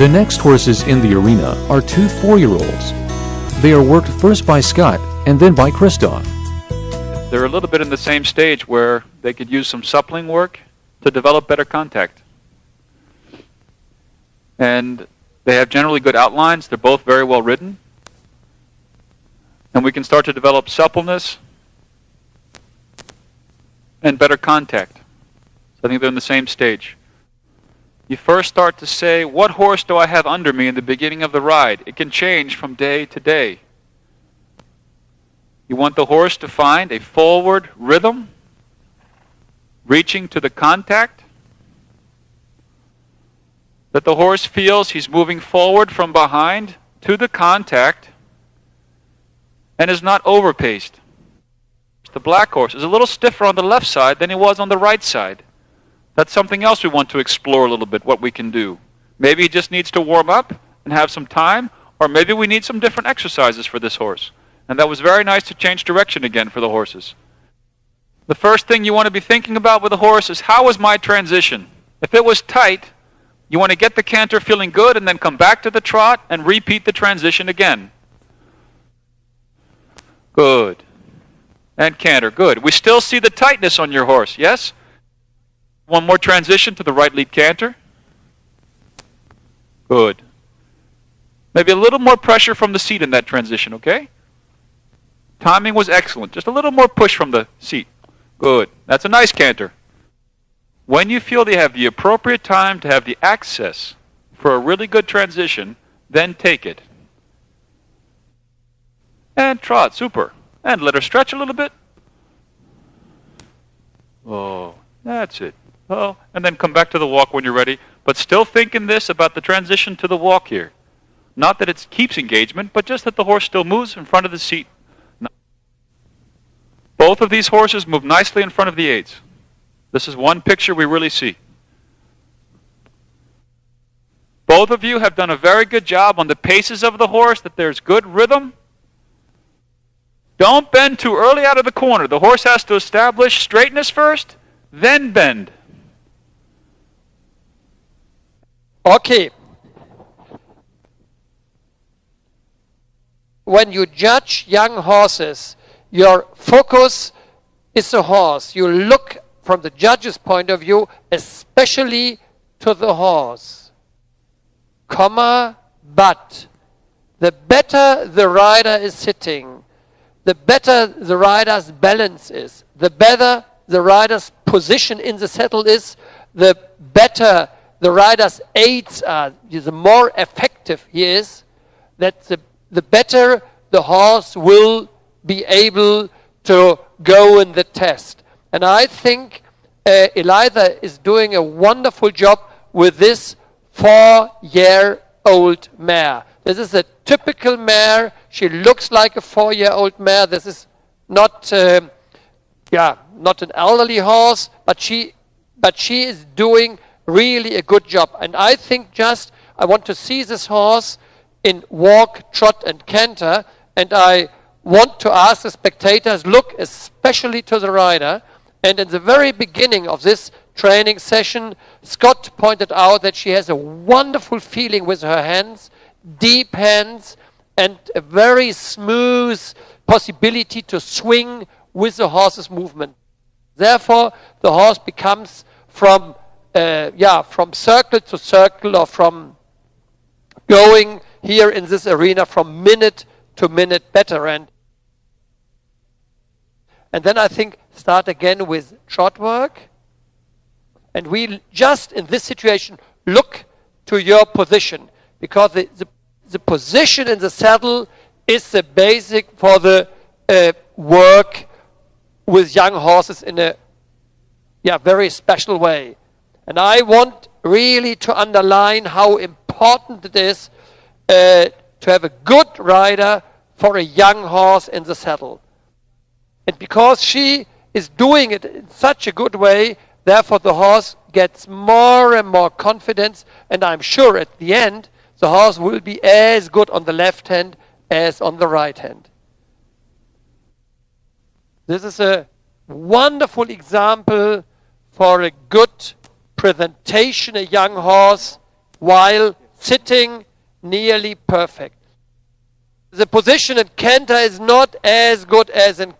The next horses in the arena are two 4-year-olds. They are worked first by Scott and then by Christoph. They're a little bit in the same stage where they could use some suppling work to develop better contact. And they have generally good outlines. They're both very well ridden. And we can start to develop suppleness and better contact. So I think they're in the same stage. You first start to say, what horse do I have under me in the beginning of the ride? It can change from day to day. You want the horse to find a forward rhythm, reaching to the contact, that the horse feels he's moving forward from behind to the contact and is not overpaced. The black horse is a little stiffer on the left side than he was on the right side. That's something else we want to explore a little bit, what we can do. Maybe he just needs to warm up and have some time, or maybe we need some different exercises for this horse. And that was very nice to change direction again for the horses. The first thing you want to be thinking about with a horse is, how was my transition? If it was tight, you want to get the canter feeling good and then come back to the trot and repeat the transition again. Good. And canter, good. We still see the tightness on your horse, yes? One more transition to the right lead canter. Good. Maybe a little more pressure from the seat in that transition, okay? Timing was excellent. Just a little more push from the seat. Good. That's a nice canter. When you feel they have the appropriate time to have the access for a really good transition, then take it. And trot, super. And let her stretch a little bit. Oh, that's it. Oh, and then come back to the walk when you're ready. But still thinking this about the transition to the walk here. Not that it keeps engagement, but just that the horse still moves in front of the seat. Both of these horses move nicely in front of the aids. This is one picture we really see. Both of you have done a very good job on the paces of the horse, that there's good rhythm. Don't bend too early out of the corner. The horse has to establish straightness first, then bend. Okay. When you judge young horses, your focus is the horse. You look from the judge's point of view, especially to the horse. But the better the rider is sitting, the better the rider's balance is, the better the rider's position in the saddle is, the better the rider's aids are, the more effective he is, that the better the horse will be able to go in the test. And I think Eliza is doing a wonderful job with this 4-year-old mare. This is a typical mare. She looks like a 4-year-old mare. This is not not an elderly horse, but she is doing really a good job. And I think I want to see this horse in walk, trot, and canter, and I want to ask the spectators, look especially to the rider. And in the very beginning of this training session, Scott pointed out that she has a wonderful feeling with her hands, deep hands, and a very smooth possibility to swing with the horse's movement. Therefore, the horse becomes from circle to circle, or from going here in this arena from minute to minute better. And then I think start again with trot work. And we just in this situation look to your position, because the position in the saddle is the basic for the work with young horses in a very special way. And I want really to underline how important it is to have a good rider for a young horse in the saddle. And because she is doing it in such a good way, therefore the horse gets more and more confidence, and I'm sure at the end the horse will be as good on the left hand as on the right hand. This is a wonderful example for a good presentation, a young horse, while sitting nearly perfect. The position in canter is not as good as in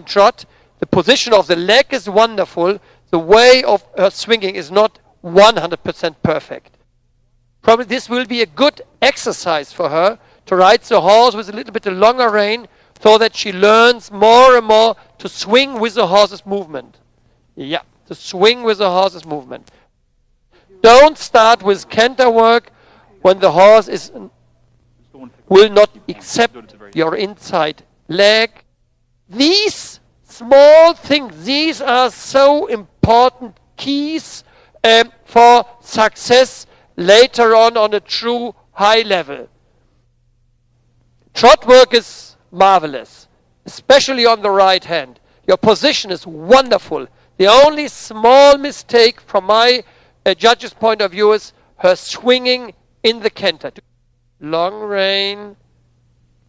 trot. The position of the leg is wonderful. The way of her swinging is not 100% perfect. Probably this will be a good exercise for her to ride the horse with a little bit longer rein so that she learns more and more to swing with the horse's movement. Yeah, to swing with the horse's movement. Don't start with canter work when the horse will not accept your inside leg. These small things, these are so important keys for success later on a true high level. Trot work is marvelous, especially on the right hand. Your position is wonderful. The only small mistake from my judge's point of view is her swinging in the canter. Long rein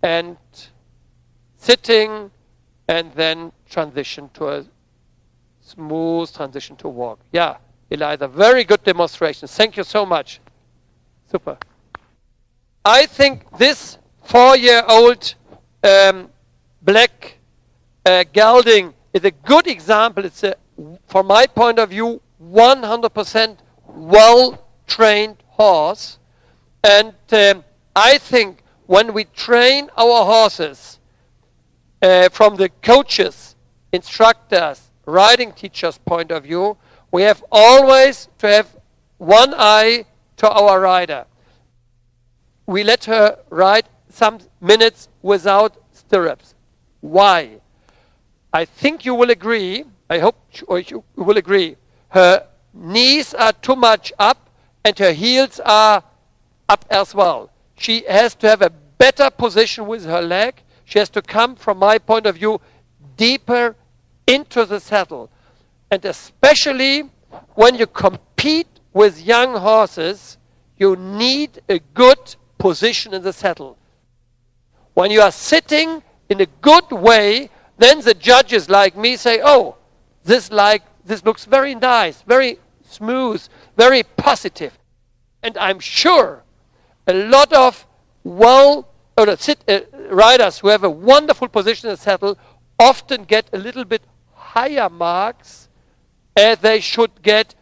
and sitting and then transition to a smooth transition to walk. Yeah, Eliza, very good demonstration. Thank you so much. Super. I think this 4-year-old black gelding is a good example. It's a, from my point of view, 100% well-trained horse. And I think when we train our horses from the coaches, instructors, riding teachers' point of view, we have always to have one eye to our rider. We let her ride some minutes without stirrups. Why? I think you will agree, I hope you will agree, her knees are too much up and her heels are up as well. She has to have a better position with her leg. She has to come, from my point of view, deeper into the saddle. And especially when you compete with young horses, you need a good position in the saddle. When you are sitting in a good way, then the judges like me say, oh, this looks very nice, very smooth, very positive. And I'm sure a lot of riders who have a wonderful position in the saddle often get a little bit higher marks as they should get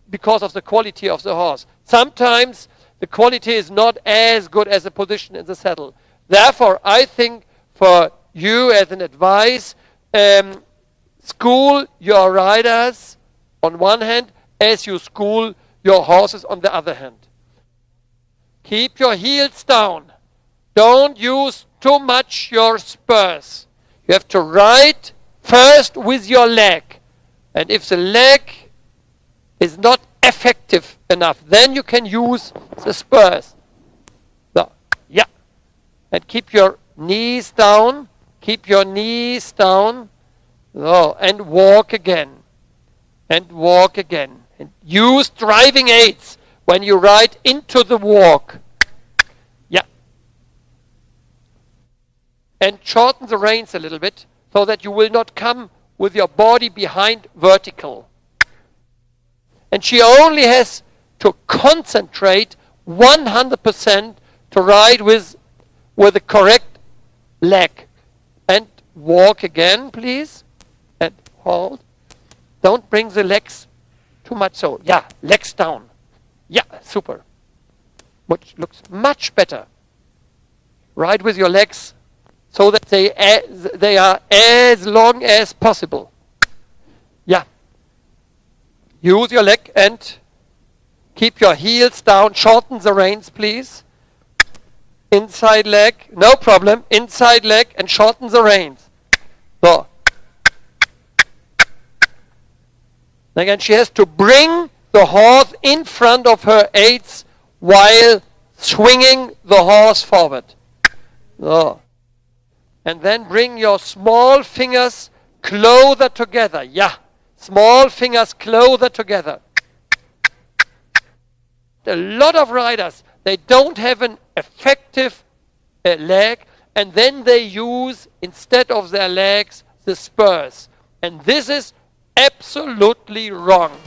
because of the quality of the horse. Sometimes the quality is not as good as the position in the saddle. Therefore, I think for you as an advice, school your riders on one hand as you school your horses on the other hand. Keep your heels down. Don't use too much your spurs. You have to ride first with your leg. And if the leg is not effective enough, then you can use the spurs. So, yeah. And keep your knees down. Keep your knees down. So, and walk again. And walk again. And use driving aids when you ride into the walk. Yeah. And shorten the reins a little bit so that you will not come with your body behind vertical. And she only has to concentrate 100% to ride with the correct leg. And walk again, please. And hold. Don't bring the legs too much so. Yeah, legs down. Yeah, super. Which looks much better. Ride with your legs so that they are as long as possible. Yeah. Use your leg and keep your heels down. Shorten the reins, please. Inside leg, no problem. Inside leg and shorten the reins. So. Again, she has to bring the horse in front of her aids while swinging the horse forward. So. And then bring your small fingers closer together. Yeah. Small fingers closer together. A lot of riders, they don't have an effective leg, and then they use, instead of their legs, the spurs. And this is absolutely wrong.